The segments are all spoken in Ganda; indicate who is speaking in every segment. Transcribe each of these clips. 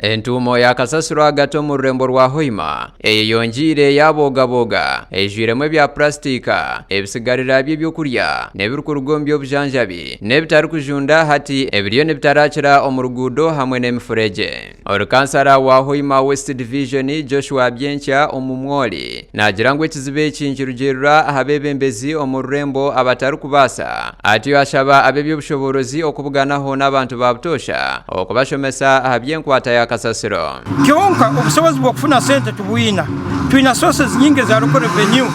Speaker 1: Entumo ya Kasasiro agato mu Orurembo rwa Hoima eyonjire yabogaboga ejiremwe bya plastika ebisigarira by'ebyokurya nebirukurugombye obujanjabi nebitari kujunda hati ebiriyo nebitarakira omurugudo hamwe n'emifureje. Orukansara wa Hoima West Division Joshua Byencha omumwoli nagira ngo ekizibe ekinkirugerura ahabebembezi omu Orurembo abatari kubasa ati ashaba abeby'obushoborozi okubuganaho n'abantu babutosha okubashomesa ahabyenkwata ya Kasasiro.
Speaker 2: Kyonka obusobozi bw'okufuna sente tubuyina. Tuyina sources nyingi za local revenue,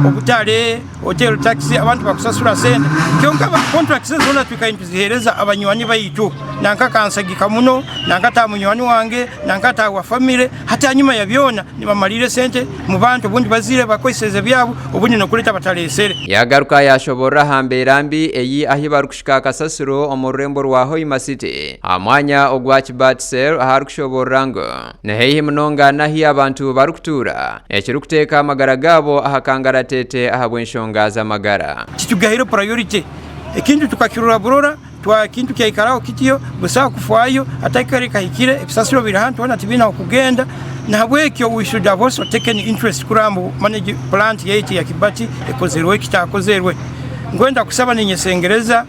Speaker 2: obutale, hotel taxi, abantu bakusasula sente. Kyonka contracts zona tukayintuzihereza abanywani bayitu. Nanka kansagika muno, nankata munywani wange, nankata wa family, hata nyuma ya byona nibamalire sente mu bantu bundi bazire bakoiseze byabo obundi nokuleta batalesere.
Speaker 1: Yagaruka yashobora hamberambi eyi ahibarukushika Kasasiro omu Orurembo rwa Hoima City. Amwanya ogwa kibatisero aharukushoborango. Nehehi mnonga nahi abantu barukutura. Ekirukuteka amagara gabo ahakangaratete ahabwenshonga z'amagara.
Speaker 2: Kitugahiro priority. Ekintu tukakirura burora twa kintu kyaikaraho kitiyo busa kufayo atakare kahikire ebisasiro biri hantu wana tibina okugenda nahabwekyo we should have also taken interest kurambu manage plant yeti ya Kibati ekozerwe kitakozerwe ngwenda kusaba ninyesengereza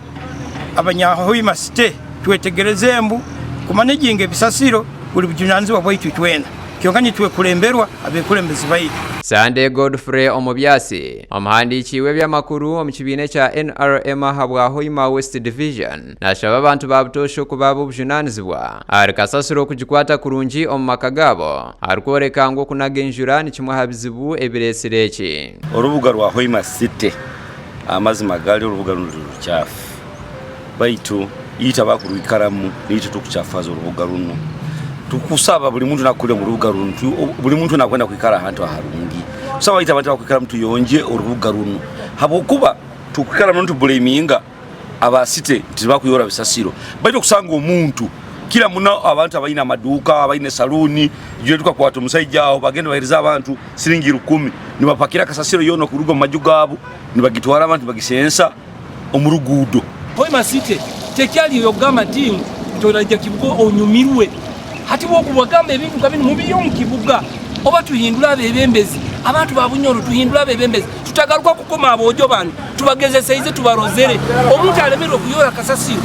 Speaker 2: abanyahoima City twetegereze mbu kumanaging ebisasiro buli bujunanzi wabwaitu twena kyongani tuwe kulemberwa abekulembezi bayitu.
Speaker 1: Sande Godfrey omubyasi omuhandikiwe byamakuru omukibine kya NRM habwa Hoima West Division nashaba abantu babutosho kubaba obujunanizibwa ari Kasasiro kugikwata kurungi omu makagabo arikworeka ngo kunagenjura nikimwe habizibu ebiresireki.
Speaker 3: Orubuga rwa Hoima City amazima gali orubuga rurukyafu baitu yita bakuru ikaramu yita tukuchafaza orubuga runo tukusaba buli muntu nakule mu rubuga runo buli muntu nakwenda kwikara ahantu aharungi kusaba yita abantu bakwikara mtu yonje orubuga runo habokuba tukikara muntu buleminga abasite tibakuyora bisasiro baitu kusanga omuntu kila muno abantu abayina amaduka abayine saluni jwe tukakwata omusajja aho bagenda bahiriza abantu siringi 10 nibapakira Kasasiro yono ku rugo majugabo nibagitwara abantu bagisensa omurugudo.
Speaker 4: Hoima City tekyali yogama tingu tolajja kibugo onyumirwe hati bwokubagamba ebintu kabini mubiyo mukibuga oba tuhindula abebembezi abantu babunyoro tuhindula abebembezi tutagaruka kukoma abojo bano tubagezeseize tubarozere omuntu alemerwe kuyora Kasasiro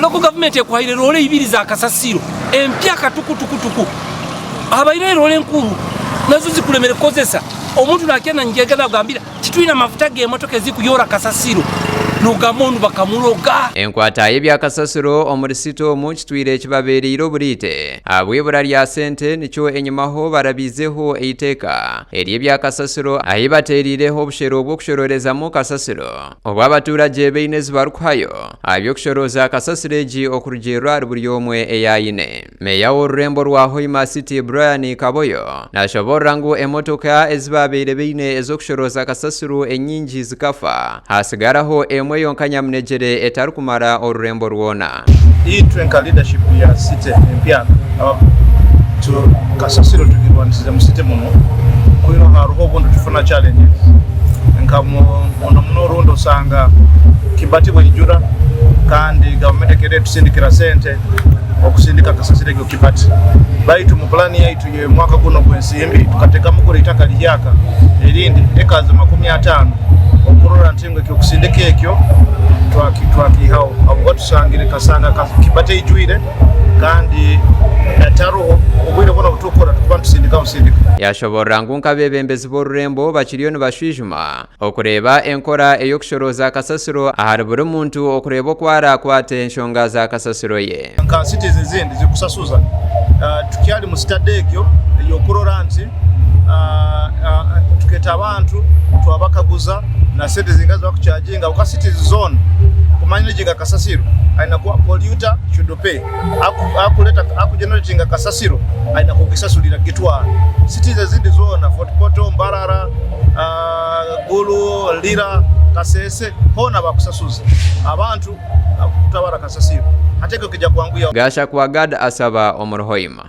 Speaker 4: local government ekwahire role ibiri za Kasasiro empya katukutukutuku abayire role nkuru nazo zikulemere kozesa omuntu nakena njegala gambira kitwina mafuta ge motoka ezikuyora Kasasiro nugamuntu bakamuroga.
Speaker 1: Enkwata y'ebya Kasasiro omurisito mu kitwire kibaberiro burite abwebura lya sente nicho enyimaho barabizeho eiteka eryebya Kasasiro ahibaterireho obushero obwokushororeza mu Kasasiro obwabaturage beinezi barukuhayo abyokushoroza Kasasireji okurugerwa buri omwe eyayine. Meya w'Orurembo rwa Hoima City Brian Kaboyo nashobora ngo emotoka ezibabere beine ezokushoroza Kasasiro enyingi zikafa hasigaraho yonkanya mnejere etaru Kumara Orurembo rwona.
Speaker 5: Hii twenka leadership ya City mpya to Kasasiro tugirwanisize mu City muno kuino haruho bondo tufuna challenge nkamo ono rundo sanga Kibati bwejura kandi government kere tusindikira sente okusindika Kasasiro go Kibati baitu mu plan yaitu ye mwaka guno gwensimbi tukateka mukuri itaka lyaka erindi ekaza 50 okurora ntingwe kyokusindika ekyo twakihawo abo tusangire kasanga Kibati ijwire kandi ataruho obwire bona butukora tubantusindika musindika.
Speaker 1: Yashobora ngunka bebembezi b'Orurembo bakiriyo nibashwijuma okureba enkora eyokushoroza Kasasiro ahari buri muntu okureba kwara kwate enshonga za Kasasiro ye.
Speaker 5: Nka citizens zindi zikusasuza tukyali mu stade ekyo yokurora nti tuketa abantu twabakaguza na sente zingaza bakucharginga uka citizen zone kumanaging Kasasiro aina kwa polluter should pay akuleta generating Kasasiro aina kugisasulira gitwa citizen zindi zone Fort Poto Mbarara Gulu Lira Kasese hona bakusasuza abantu kutabara Kasasiro ateke kujja kwanguya
Speaker 1: gasha kwa gad asaba omuruhoima.